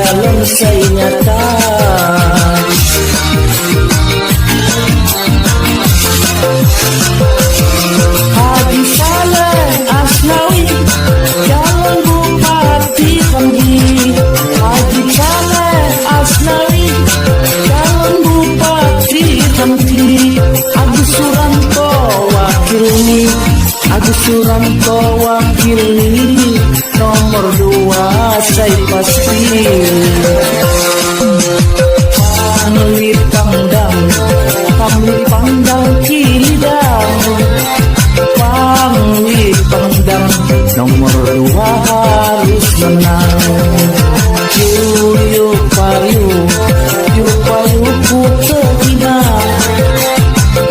calon saya nyata. Haji Saleh Asnawi calon bupati Kemdi. Haji Saleh Asnawi calon bupati Kemdi. Agus Suranto wakilni, Agus Suranto wakilni, nomor 2 saya pasti. Panglit Pangdam, Panglit Pangdam Kidang, Panglit Pangdam nomor 2 harus menang. Yuk payu, yuk payu putihina,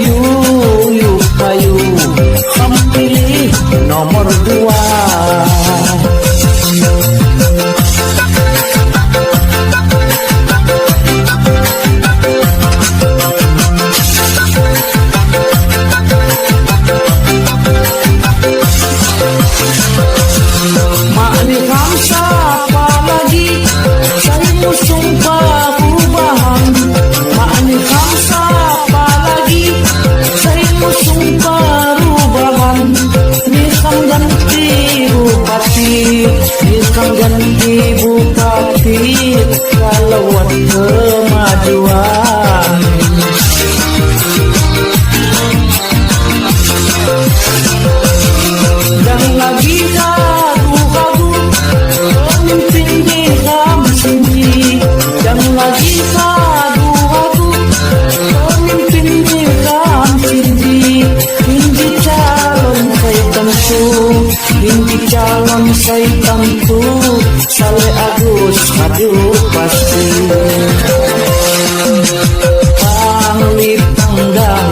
yuk payu, kamu pilih nomor 2. Ganti bupati kalau kemajuan. Dan lagi gaduh-gaduh pemimpin di kami sini. Dan lagi gaduh-gaduh pemimpin di kami sini. Ini calon saya tentu, ini calon saya tentu. Saleh Agus maju pasti. Panglit Pangdam,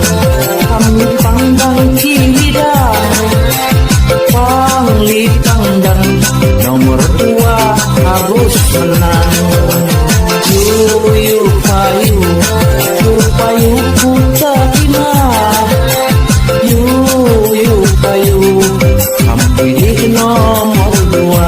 Panglit Pangdam Kidang, Panglit Pangdam nomor 2 harus menang. Yuk payu, yuk payu putihina, yuk payu, kamu pilih nomor 2.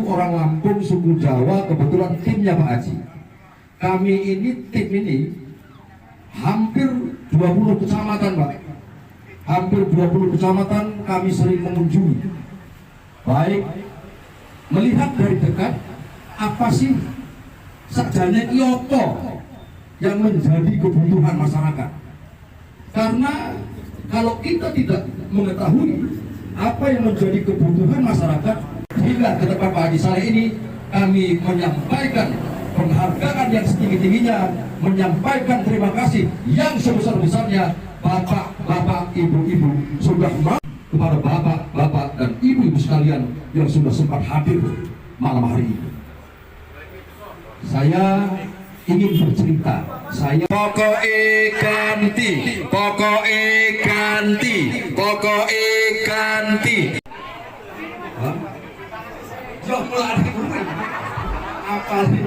Orang Lampung, suku Jawa, kebetulan timnya Pak Haji. Kami ini, tim ini hampir 20 kecamatan Pak. Hampir 20 kecamatan kami sering mengunjungi. Baik melihat dari dekat apa sih sakjane iopo yang menjadi kebutuhan masyarakat. Karena kalau kita tidak mengetahui apa yang menjadi kebutuhan masyarakat, hingga ke tempat Pak Haji Saleh ini kami menyampaikan penghargaan yang setinggi-tingginya, menyampaikan terima kasih yang sebesar-besarnya bapak-bapak, ibu-ibu sudah kepada bapak-bapak dan ibu-ibu sekalian yang sudah sempat hadir malam hari ini. saya ingin bercerita. Saya pokoknya ganti, Hah? Yo melari apa nih?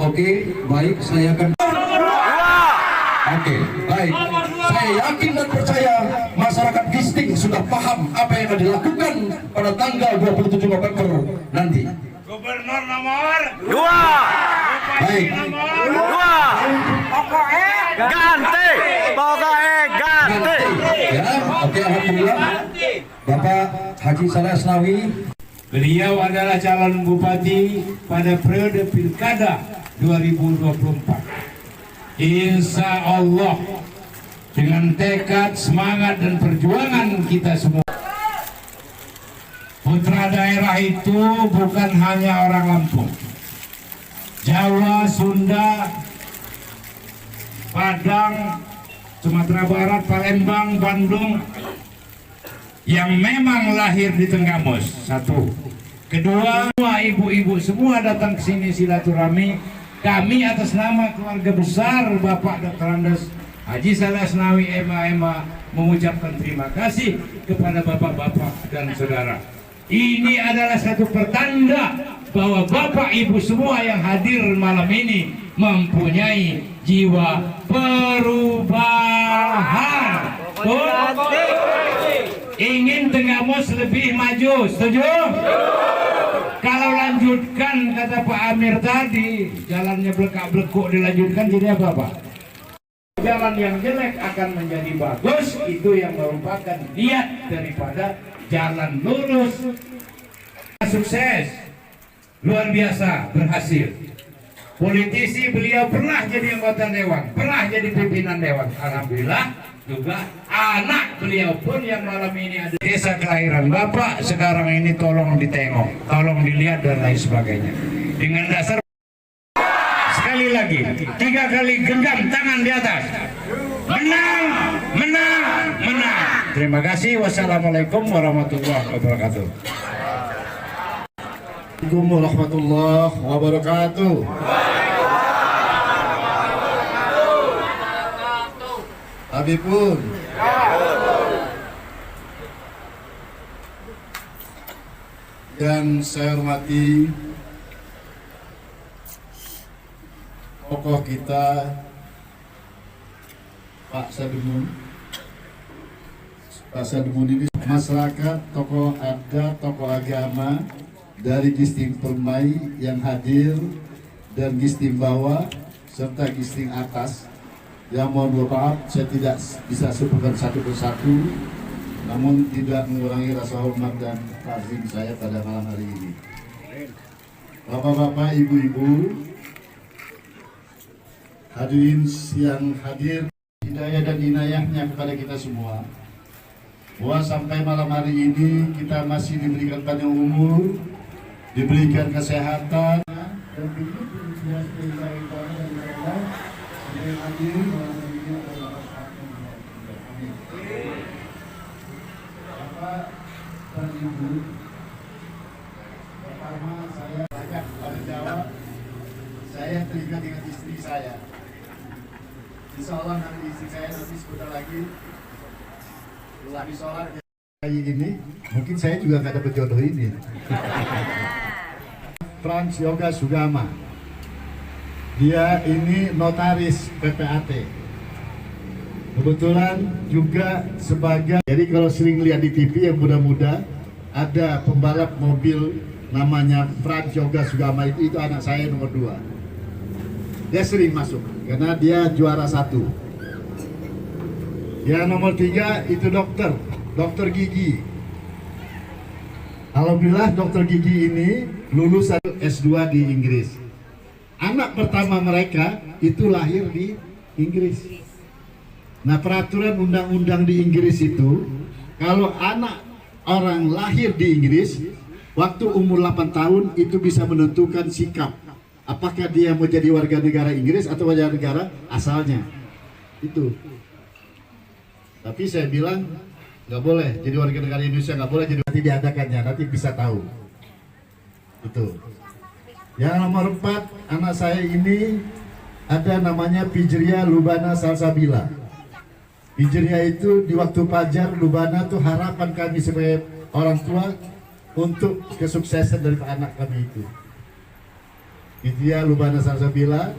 Oke, baik, saya akan. Oke, baik. Saya yakin dan percaya masyarakat Gisting sudah paham apa yang akan dilakukan pada tanggal 27 November nanti. Gubernur nomor 2. Baik. nomor 2. Pokoknya ganti. Ya, oke, alhamdulillah. Bapak Haji Saleh Asnawi. Beliau adalah calon bupati pada periode Pilkada 2024. Insya Allah dengan tekad, semangat dan perjuangan kita semua. Putra daerah itu bukan hanya orang Lampung, Jawa, Sunda, Padang, Sumatera Barat, Palembang, Bandung, yang memang lahir di Tenggamus. Satu. Kedua, ibu-ibu semua datang ke sini silaturahmi. Kami atas nama keluarga besar Bapak Dr. Andes Haji Saleh Asnawi MA mengucapkan terima kasih kepada bapak-bapak dan saudara. Ini adalah satu pertanda bahwa bapak ibu semua yang hadir malam ini mempunyai jiwa perubahan. Ingin Tenggamus lebih maju, setuju? Kalau lanjutkan kata Pak Amir tadi, jalannya belekak-belekuk dilanjutkan jadi apa Pak? Jalan yang jelek akan menjadi bagus, itu yang merupakan niat daripada jalan lurus. Sukses, luar biasa, berhasil. Politisi beliau pernah jadi anggota dewan, pernah jadi pimpinan dewan. Alhamdulillah. Juga anak beliau pun yang malam ini ada desa kelahiran Bapak sekarang ini tolong ditengok, tolong dilihat dan lain sebagainya. Dengan dasar sekali lagi 3 kali genggam tangan di atas. Menang, menang, menang. Terima kasih. Wassalamualaikum warahmatullahi wabarakatuh. Assalamualaikum warahmatullahi wabarakatuh. Habibun. Dan saya hormati tokoh kita Pak Sademun. Pak Sademun ini masyarakat, tokoh adat, tokoh agama dari Gisting Permai yang hadir dan Gisting bawah serta Gisting atas. Ya mohon maaf, saya tidak bisa sebutkan satu persatu, namun tidak mengurangi rasa hormat dan takzim saya pada malam hari ini. Bapak-bapak, ibu-ibu, hadirin yang hadir, hidayah dan inayahnya kepada kita semua, bahwa sampai malam hari ini kita masih diberikan panjang umur, diberikan kesehatan, dan begitu Bapak dan Ibu, pertama saya ajak pada jawab, saya terikat dengan istri saya. Insya Allah nanti istri saya nanti sebentar lagi habis sholat ini, mungkin saya juga gak dapat jodoh ini. Franz Yoga Sugama. Dia ini notaris PPAT. Kebetulan juga sebagai, jadi kalau sering lihat di TV yang muda-muda, ada pembalap mobil namanya Franz Yoga Sugama, itu anak saya nomor 2. Dia sering masuk karena dia juara 1. Yang nomor 3 itu dokter gigi. Alhamdulillah dokter gigi ini lulusan S2 di Inggris. Anak pertama mereka itu lahir di Inggris. Nah, peraturan undang-undang di Inggris itu, kalau anak orang lahir di Inggris, waktu umur 8 tahun itu bisa menentukan sikap. Apakah dia mau jadi warga negara Inggris atau warga negara asalnya. Itu. Tapi saya bilang, nggak boleh jadi warga negara Indonesia, nggak boleh jadi, nanti diadakannya, nanti bisa tahu. Itu. Yang nomor 4, anak saya ini ada namanya Fijriya Lubana Salsabila. Fijriya itu di waktu Fajar, Lubana tuh harapan kami sebagai orang tua untuk kesuksesan dari anak kami itu. Fijriya Lubana Salsabila,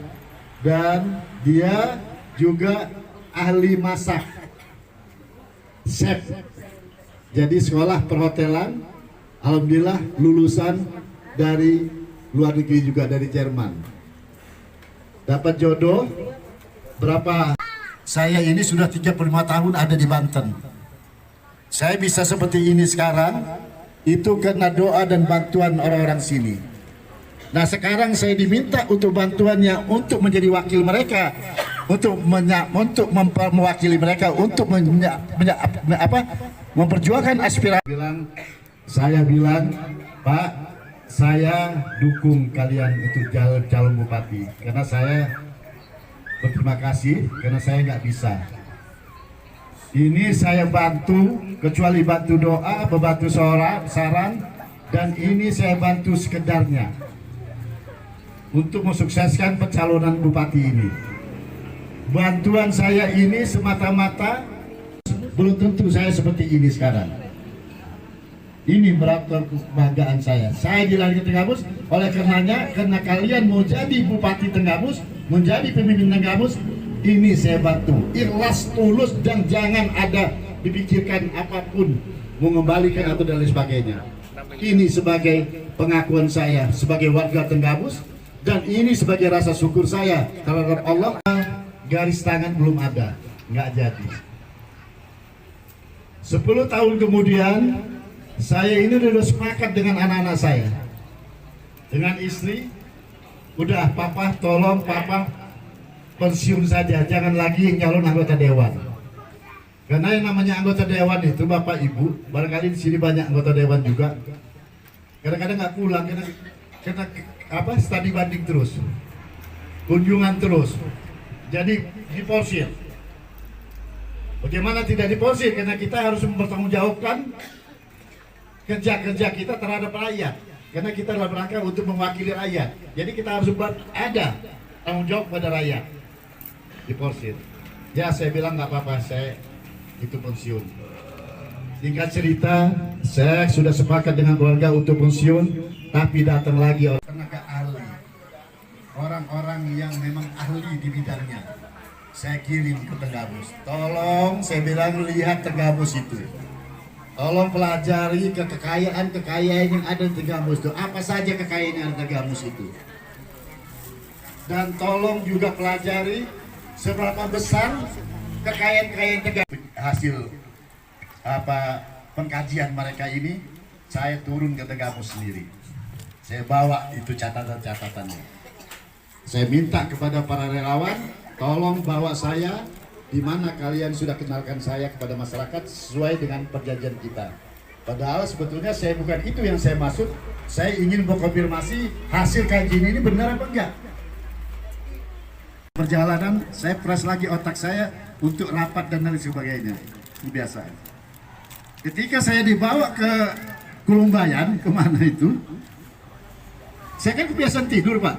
dan dia juga ahli masak, chef. Jadi sekolah perhotelan, alhamdulillah lulusan dari luar negeri juga, dari Jerman. Dapat jodoh berapa? Saya ini sudah 35 tahun ada di Banten. Saya bisa seperti ini sekarang itu karena doa dan bantuan orang-orang sini. Nah sekarang saya diminta untuk bantuannya untuk menjadi wakil mereka, untuk mewakili mereka untuk memperjuangkan aspirasi. Saya bilang, Pak, saya dukung kalian untuk calon bupati, karena saya berterima kasih karena saya nggak bisa. Ini saya bantu, kecuali bantu doa, membantu saran, dan ini saya bantu sekedarnya untuk mensukseskan pencalonan bupati ini. Bantuan saya ini semata-mata, belum tentu saya seperti ini sekarang. Ini berapa kebanggaan saya. Saya dilahirkan Tenggamus, oleh karenanya, karena kalian mau jadi bupati Tenggamus, menjadi pemimpin Tenggamus, ini saya bantu. Ikhlas, tulus, dan jangan ada dipikirkan apapun, mengembalikan atau dan lain sebagainya. Ini sebagai pengakuan saya sebagai warga Tenggamus, dan ini sebagai rasa syukur saya terhadap Allah. Garis tangan belum ada, nggak jadi. 10 tahun kemudian, saya ini sudah sepakat dengan anak-anak saya, dengan istri, udah papa tolong papa pensiun saja, jangan lagi calon anggota dewan. Karena yang namanya anggota dewan itu bapak ibu, barangkali di sini banyak anggota dewan juga, kadang-kadang nggak pulang karena studi banding terus, kunjungan terus, jadi diporsir. Bagaimana tidak diporsir? Karena kita harus mempertanggungjawabkan kerja-kerja kita terhadap rakyat, karena kita dalam rangka untuk mewakili rakyat. Jadi kita harus ada tanggung jawab pada rakyat. Diporsir. Ya saya bilang nggak apa-apa, saya itu pensiun. Singkat cerita, saya sudah sepakat dengan keluarga untuk pensiun, tapi datang lagi tenaga ahli, orang-orang yang memang ahli di bidangnya. Saya kirim ke Tenggamus. Tolong, saya bilang, lihat Tenggamus itu. Tolong pelajari kekayaan yang ada di Tenggamus itu. Apa saja kekayaan yang ada di Tenggamus itu. Dan tolong juga pelajari seberapa besar kekayaan Tenggamus. Hasil pengkajian mereka ini, saya turun ke Tenggamus sendiri. Saya bawa itu catatan-catatannya. Saya minta kepada para relawan, tolong bawa saya di mana kalian sudah kenalkan saya kepada masyarakat sesuai dengan perjanjian kita. Padahal sebetulnya saya bukan itu yang saya maksud. Saya ingin mengkonfirmasi hasil kajian ini benar apa enggak. Perjalanan saya press lagi otak saya untuk rapat dan lain sebagainya. Itu biasa. Ketika saya dibawa ke Kulumbayan, kemana itu? Saya kan kebiasaan tidur, Pak.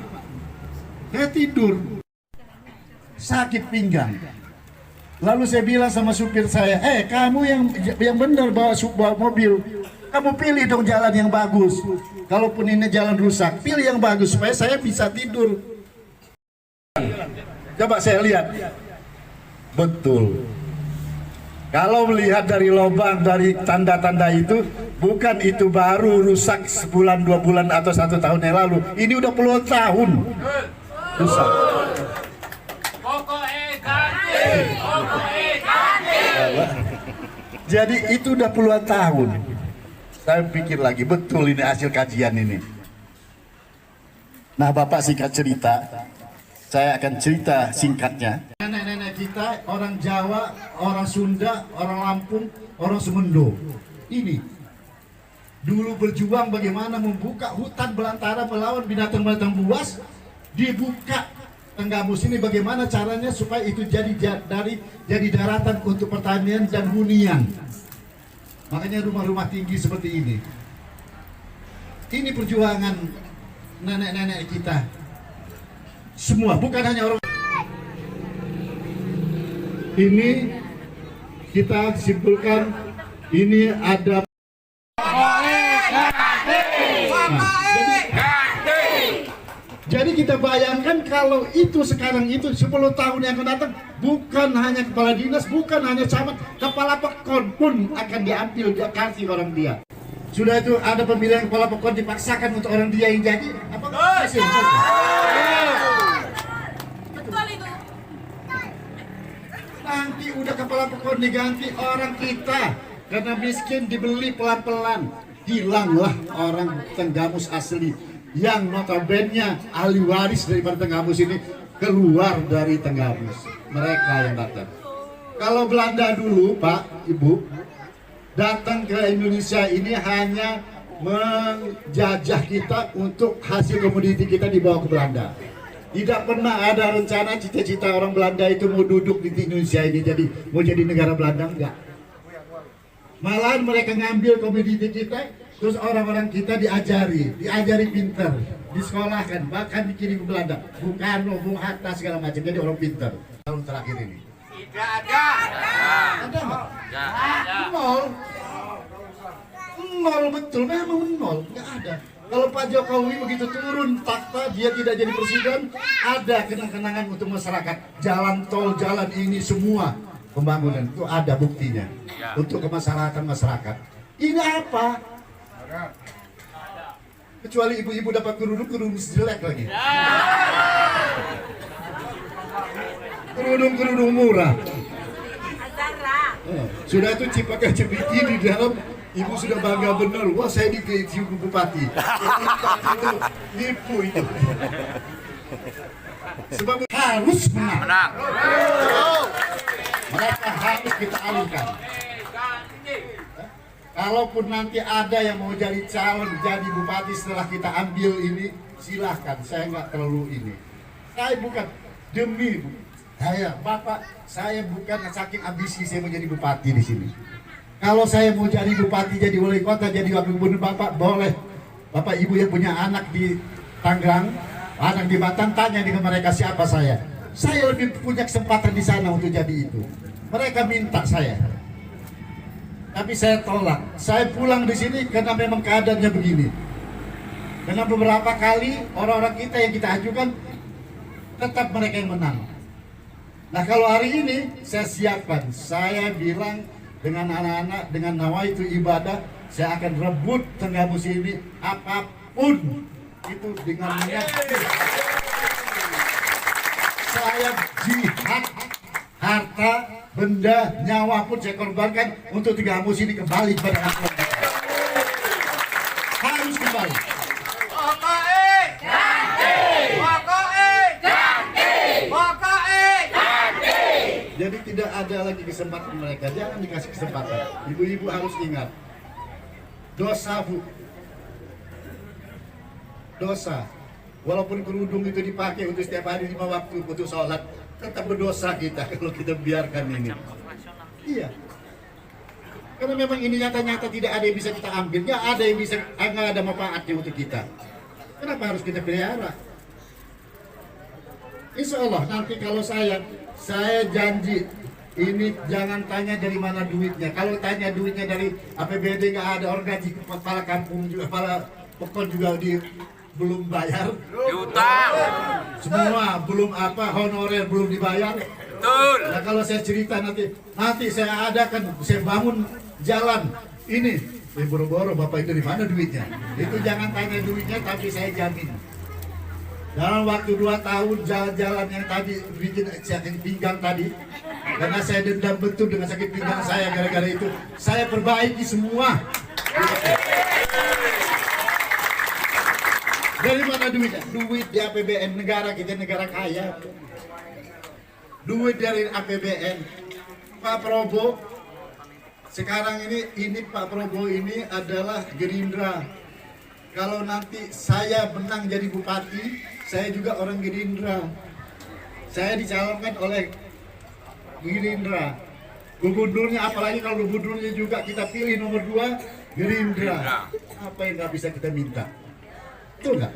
Saya tidur. Sakit pinggang. Lalu saya bilang sama supir saya, kamu yang benar bawa mobil, kamu pilih dong jalan yang bagus. Kalaupun ini jalan rusak, pilih yang bagus supaya saya bisa tidur. Coba saya lihat, betul. Kalau melihat dari lubang, dari tanda-tanda itu, bukan itu baru rusak sebulan, 2 bulan atau 1 tahun yang lalu. Ini udah puluhan tahun rusak. Jadi itu udah puluhan tahun. Saya pikir lagi, betul ini hasil kajian ini. Nah Bapak singkat cerita, saya akan cerita singkatnya. Nenek-nenek kita, orang Jawa, orang Sunda, orang Lampung, orang Semendo, ini dulu berjuang bagaimana membuka hutan belantara melawan binatang-binatang buas. Dibuka Tenggamus ini bagaimana caranya supaya itu jadi daratan untuk pertanian dan hunian. Makanya rumah-rumah tinggi seperti ini. Ini perjuangan nenek-nenek kita. Semua, bukan hanya orang. Ini kita simpulkan, ini ada. Jadi kita bayangkan kalau itu sekarang itu 10 tahun yang akan datang, bukan hanya kepala dinas, bukan hanya camat, kepala pekon pun akan diambil, dia kasih orang dia. Sudah itu ada pemilihan kepala pekon dipaksakan untuk orang dia yang jadi, apa kasih? Betul itu. Nanti udah kepala pekon diganti orang kita, karena miskin dibeli pelan-pelan, hilanglah orang Tenggamus asli. Yang notabene ahli waris daripada Tenggamus ini keluar dari Tenggamus, mereka yang datang. Kalau Belanda dulu, Pak, Ibu, datang ke Indonesia ini hanya menjajah kita untuk hasil komoditi kita dibawa ke Belanda. Tidak pernah ada rencana cita-cita orang Belanda itu mau duduk di Indonesia ini mau jadi negara Belanda, enggak. Malahan mereka ngambil komoditi kita, terus orang-orang kita diajari pinter, disekolahkan, bahkan dikirim ke Belanda. Bung Karno, Bung Hatta segala macam, jadi orang pinter. Tahun terakhir ini. Tidak ada. Ada nggak? Nol. Nol betul, memang nol, nggak ada. Kalau Pak Jokowi begitu turun takhta, dia tidak jadi presiden, ada kenang-kenangan untuk masyarakat. Jalan tol, jalan ini semua pembangunan itu ada buktinya untuk kemaslahatan masyarakat. Ini apa? Kecuali ibu-ibu dapat kerudung jelek lagi. Kerudung murah. Sudah itu cipaka cipiki di dalam, ibu sudah bangga benar. Wah, saya dikasih bupati. Itu nipu itu. Sebab harus menang. Mereka harus kita alihkan. Kalaupun nanti ada yang mau jadi calon jadi bupati setelah kita ambil ini, silahkan. Saya nggak terlalu ini. Saya bukan demi saya, Bapak. Saya bukan saking ambisi saya mau jadi bupati di sini. Kalau saya mau jadi bupati, jadi wali kota, jadi wakil gubernur, Bapak boleh. Bapak Ibu yang punya anak di Tangerang, anak di Batam, tanya dengan mereka siapa saya. Saya lebih punya kesempatan di sana untuk jadi itu. Mereka minta saya. Tapi saya tolak. Saya pulang di sini karena memang keadaannya begini. Karena beberapa kali orang-orang kita yang kita ajukan tetap mereka yang menang. Nah, kalau hari ini saya siapkan, saya bilang dengan anak-anak, dengan nawaitu ibadah, saya akan rebut Tenggamus ini apapun itu dengan niat. Saya jihad, harta, benda, nyawa pun saya korbankan untuk Tenggamus ini kembali kepada masyarakat. Harus kembali. Jadi tidak ada lagi kesempatan mereka, jangan dikasih kesempatan. Ibu-ibu harus ingat, dosa Bu, dosa. Walaupun kerudung itu dipakai untuk setiap hari 5 waktu untuk sholat, tetap berdosa kita kalau kita biarkan ini. Iya. Karena memang ini nyata-nyata tidak ada yang bisa kita ambil, nggak ada yang bisa, nggak ada manfaatnya untuk kita. Kenapa harus kita pelihara? Insya Allah nanti kalau saya janji ini jangan tanya dari mana duitnya. Kalau tanya duitnya dari APBD nggak ada, orang gaji kepala kampung juga, kepala pokok juga belum bayar. Diutang. Semua belum honorer belum dibayar. Betul. Nah, kalau saya cerita nanti saya adakan, saya bangun jalan ini. Boro-boro Bapak itu dari mana duitnya? Itu jangan tanya duitnya, tapi saya jamin. Dalam waktu 2 tahun jalan-jalan yang tadi bikin sakit pinggang tadi, karena saya dendam betul dengan sakit pinggang saya gara-gara itu, saya perbaiki semua. Dari mana duitnya? Duit di APBN negara kita, negara kaya. Duit dari APBN. Pak Prabowo sekarang ini Pak Prabowo ini adalah Gerindra. Kalau nanti saya menang jadi bupati, saya juga orang Gerindra. Saya dicalonkan oleh Gerindra. Gubernurnya, apalagi kalau gubernurnya juga kita pilih nomor 2 Gerindra. Apa yang nggak bisa kita minta? Betul nggak?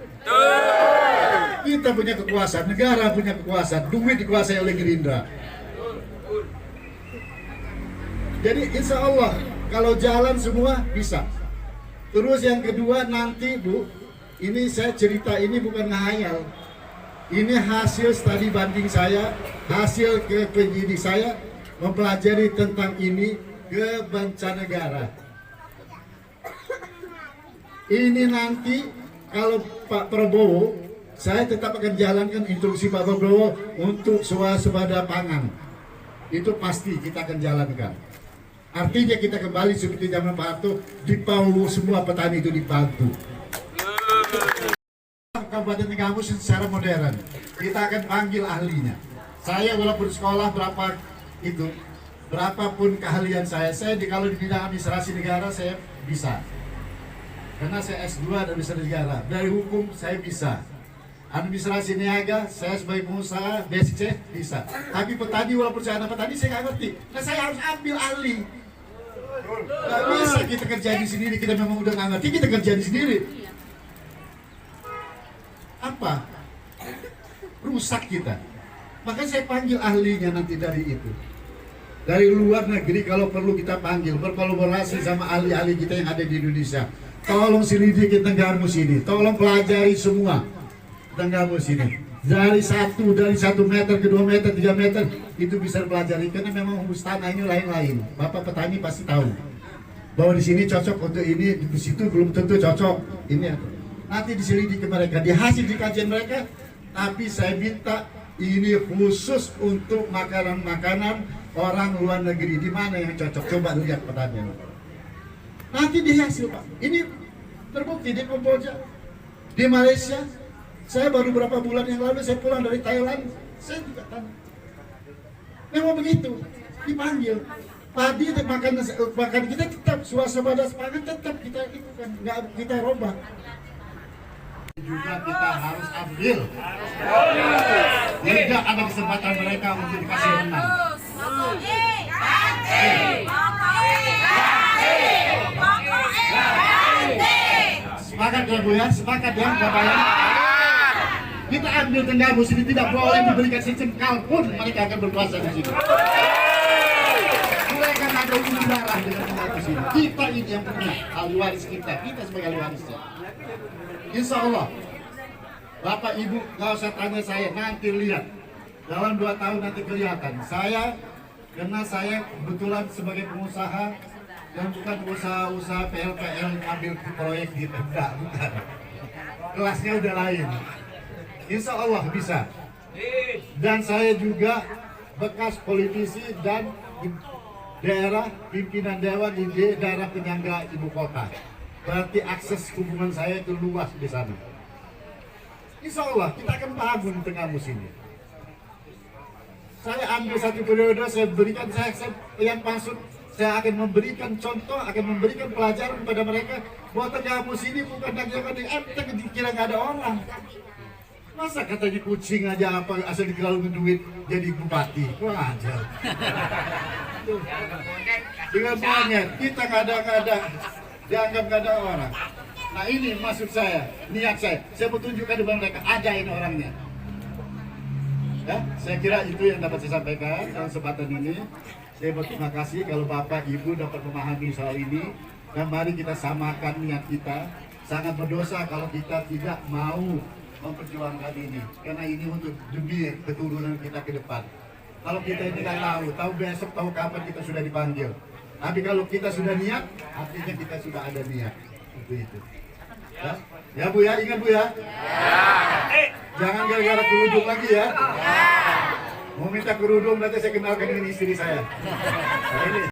Kita punya kekuasaan, negara punya kekuasaan, duit dikuasai oleh Gerindra. Jadi insya Allah kalau jalan semua bisa. Terus yang kedua nanti Bu, ini saya cerita ini bukan ngahayal. Ini hasil studi banding saya, hasil penyidik saya mempelajari tentang ini ke mancanegara. Ini nanti kalau Pak Prabowo, saya tetap akan jalankan instruksi Pak Prabowo untuk swasembada pangan. Itu pasti kita akan jalankan. Artinya kita kembali seperti zaman Pak Harto, dipau semua petani itu dibantu. Kabupaten Tenggamus secara modern, kita akan panggil ahlinya. Saya walaupun sekolah berapapun keahlian saya kalau di bidang administrasi negara saya bisa. Karena saya S2 administrasi negara, dari hukum saya bisa. Administrasi niaga, saya sebagai pengusaha, basic saya bisa. Tapi petani, walaupun saya anak petani, saya nggak ngerti. Nah saya harus ambil ahli. Nggak bisa kita kerjain sendiri, kita memang udah nggak ngerti, kita kerjain sendiri. Apa? Rusak kita. Maka saya panggil ahlinya nanti dari itu. Dari luar negeri kalau perlu kita panggil, berkolaborasi sama ahli-ahli kita yang ada di Indonesia. Tolong selidiki Tenggamus ini, tolong pelajari semua Tenggamus ini. Dari 1 meter ke 2 meter, 3 meter itu bisa dipelajari karena memang humus tanah ini lain-lain. Bapak petani pasti tahu bahwa di sini cocok untuk ini, di situ belum tentu cocok. Ini nanti diselidiki mereka, di hasil di kajian mereka. Tapi saya minta ini khusus untuk makanan-makanan orang luar negeri. Di mana yang cocok? Coba lihat petani. Nanti di hasil Pak. Ini terbukti di Kamboja, di Malaysia. Saya baru beberapa bulan yang lalu saya pulang dari Thailand, saya juga tanam. Memang begitu, dipanggil. Padi makan kita tetap, swasembada pangan tetap kita ikukan, nggak kita robah. Juga kita harus ambil. Tidak ada kesempatan mereka untuk dikasih menang. Sepakat ya Bu ya, sepakat ya Bapak ya. Kita ambil Tenggamus ini, tidak boleh diberikan secengkal pun mereka akan berkuasa di sini. Mereka ada ujung darah dengan Tenggamus ini. Kita ini yang punya ahli waris kita sebagai ahli warisnya. Insya Allah, Bapak Ibu nggak usah tanya saya, nanti lihat dalam 2 tahun nanti kelihatan. Karena saya kebetulan sebagai pengusaha dan bukan usaha PLPL ambil proyek gitu, enggak. Kelasnya udah lain. Insya Allah bisa. Dan saya juga bekas politisi dan daerah pimpinan dewan di daerah penyangga ibu kota. Berarti akses hubungan saya itu luas di sana. Insya Allah kita akan bangun Tenggamus ini. Saya ambil 1 periode, saya berikan yang maksud saya akan memberikan contoh, akan memberikan pelajaran kepada mereka bahwa Tenggamus ini bukan yang dikira nggak ada orang. Masa katanya kucing aja apa asal dikalungin duit jadi bupati, kurang ajar. Dengan banyak kita nggak ada, dianggap nggak ada orang. Nah ini maksud saya, niat saya mau tunjukkan kepada mereka ada ini orangnya. Ya, saya kira itu yang dapat saya sampaikan dalam kesempatan ini. Saya berterima kasih kalau Bapak Ibu dapat memahami soal ini dan mari kita samakan niat kita. Sangat berdosa kalau kita tidak mau memperjuangkan ini karena ini untuk demi keturunan kita ke depan. Kalau kita ini nggak tahu besok, tahu kapan kita sudah dipanggil. Tapi kalau kita sudah niat, artinya kita sudah ada niat. Itu. Ya Bu ya, ingat Bu ya. Jangan gara-gara kerudung lagi ya. Mau minta kerudung nanti saya kenalkan dengan istri saya. Nah, ini.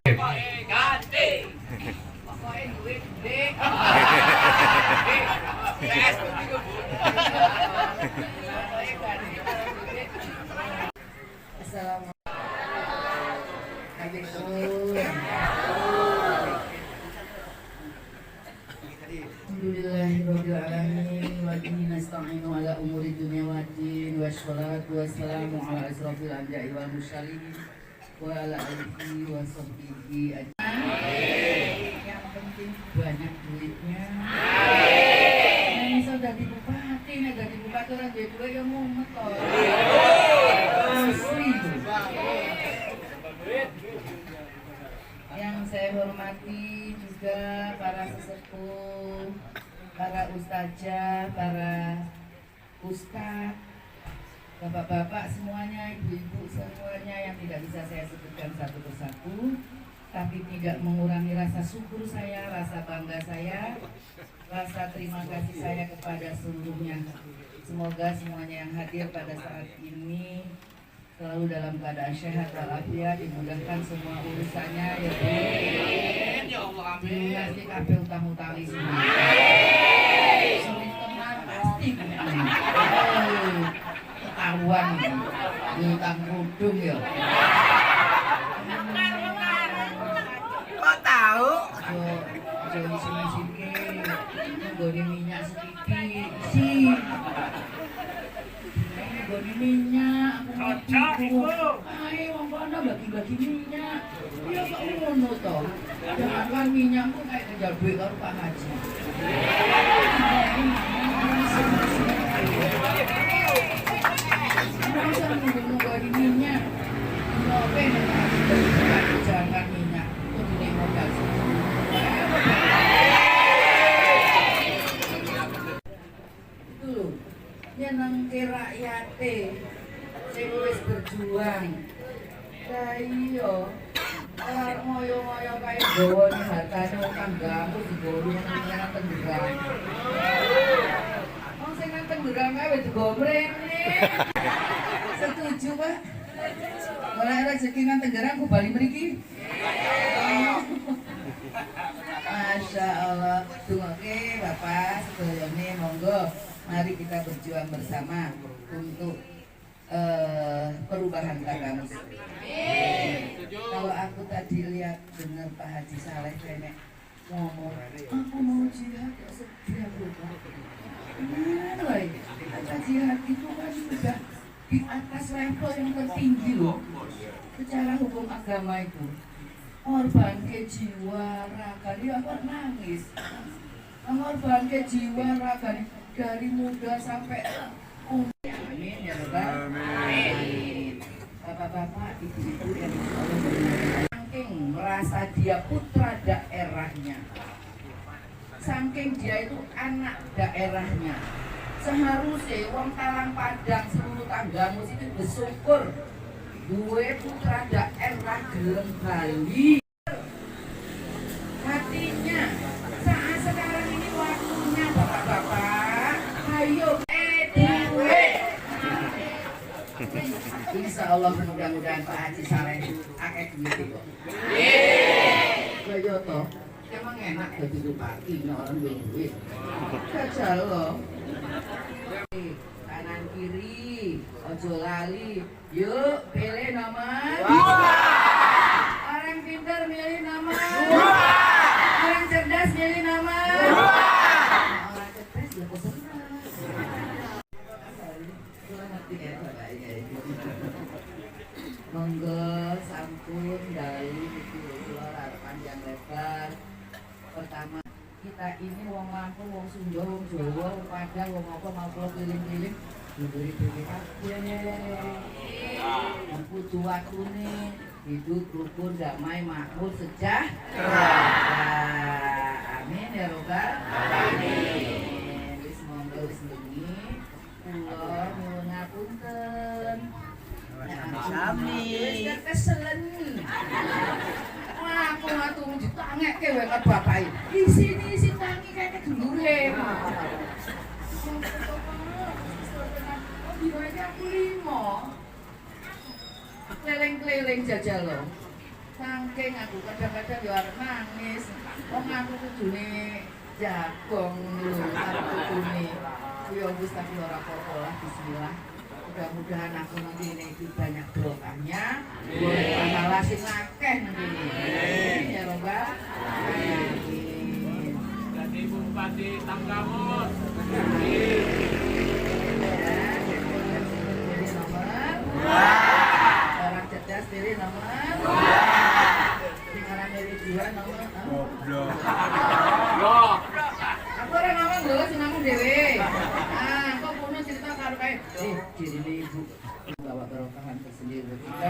Alhamdulillahirrahmanirrahim wa bihi nasta'inu ala umuri dunya waddin wassalatu wassalamu ala asrafil anbiya'i wal mursalin wa ala alihi wa sahbihi yang penting banyak duitnya. Nah, iso dadi bupati, nek dadi bupati ora duwe duit ya mumet to. Asli. Yang saya hormati juga para sesepuh, para ustazah, para ustadz, bapak-bapak semuanya, ibu-ibu semuanya yang tidak bisa saya sebutkan satu persatu, tapi tidak mengurangi rasa syukur saya, rasa bangga saya, rasa terima kasih saya kepada seluruhnya. Semoga semuanya yang hadir pada saat ini selalu dalam keadaan sehat walafiat, dimudahkan semua urusannya ya Bu. Ya Allah, amin. Pasti kabeh utang-utangi semua. Sulit teman pasti ketahuan utang kudung ya. Kok tahu? Jo isin-isinke nggone minyak sedikit isi. Nggone minyak cocok iku. Ae wong kono bagi-bagi minyak. Ya kok ngono to. Jangan minyakku kayak kejar duit karo Pak Haji. Masa nunggu di minyak. Ngopi jangan minyak. Itu nih modal. Itu nyenengke rakyate sing wis berjuang. Lah iya. Ngoyo-ngoyo kae gawone hartane wong tanggamu digowo nang tenggelam. Wong sing nang tenggelam kae wis digowo mrene. Setuju, Pak? Oleh rezeki nang tenggelam ku bali mriki. Masya Allah. Oke, Bapak sedayane monggo mari kita berjuang bersama untuk perubahan Kakamus. Kalau aku tadi lihat dengar Pak Haji Saleh kayak ngomong, aku mau jihad ya sedih aku Pak. Gimana lah ini? Jihad itu kan sudah di atas level yang tertinggi loh. Secara hukum agama itu korban ke jiwa raga dia akan nangis. Korban ke jiwa raga dari muda sampai amin ya Rabbal alamin. Bapak-bapak, ibu-ibu yang saking merasa dia putra daerahnya, saking dia itu anak daerahnya, seharusnya wong Talang Padang seluruh tanggamu itu bersyukur gue putra daerah gelem Bali. Hatinya saat sekarang ini waktunya bapak-bapak, ayo Insya Allah mudah-mudahan Pak Haji Saleh akeh duit kok. Kaya toh, emang enak jadi bupati orang duit. Gajal loh. Kanan kiri, ojo lali. Yuk, pilih nomor 2. Orang pintar milih nomor 2. Orang cerdas milih nomor 2. Orang cerdas ya kesenang. Monggo sampun dari keluar panjang lebar. Pertama kita ini wong Lampung, wong Sunda, wong Jawa, wong Padang, wong apa mau kula keliling-keliling diberi kabeh. Kudu wakune hidup rukun damai makmur sejahtera. Amin ya Rabbal alamin. Wis monggo wis bengi kula nyuwun ngapunten. Amin. Wis keselen. Aku ngatur ditangeke wae karo bapak iki. Isi tangi kaya dulure. Diwae aku 5. Keleng-keleng jajal lho. Saking aku kadang-kadang yo arep nangis. Wong aku kudune jagong lho karo kudune. Yo wis tapi ora apa-apa lah, bismillah. Mudah-mudahan aku nanti ini banyak berkahnya, boleh pahala sing akeh nanti ini. Ya Rabbal alamin. Jadi Bupati Tanggamus. Pilih nomor 2. Orang cerdas pilih nomor dua nomor aku orang ngomong lho, si ngomong dewe. Ah, kok punya cerita karo kayak diri ibu membawa kerokahan tersendiri buat kita.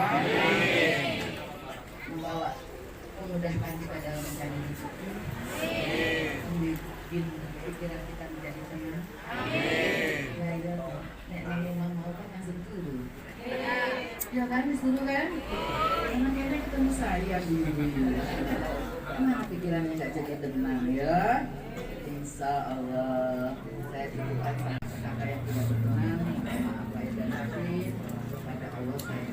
Membawa memudahkan kita dalam mencari rezeki. Membikin pikiran kita menjadi tenang. Ya iya, nek nang mau kan langsung turu. Ya kan, disuruh kan? Karena kayaknya ketemu saya Emang pikirannya nggak jadi tenang ya? Insya Allah saya titipkan kata yang tidak berkenan, maaf lahir dan batin pada Allah saya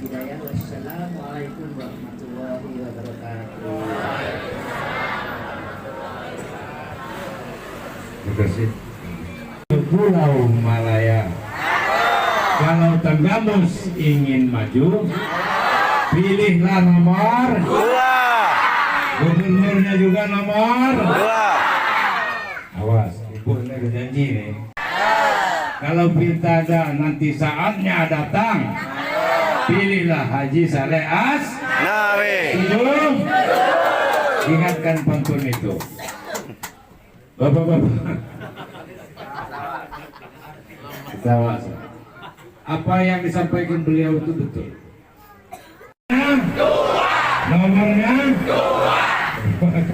hidayah. Wassalamualaikum warahmatullahi wabarakatuh. Terima kasih. Pulau Malaya. Kalau Tanggamus ingin maju, pilihlah nomor 2. Gubernurnya juga nomor 2. Awas, ibu ini udah janji nih. Kalau pilkada nanti saatnya datang, pilihlah Haji Saleh Asnawi. Ingatkan pantun itu. Bapak-bapak. Apa yang disampaikan beliau itu betul. Nomornya 2.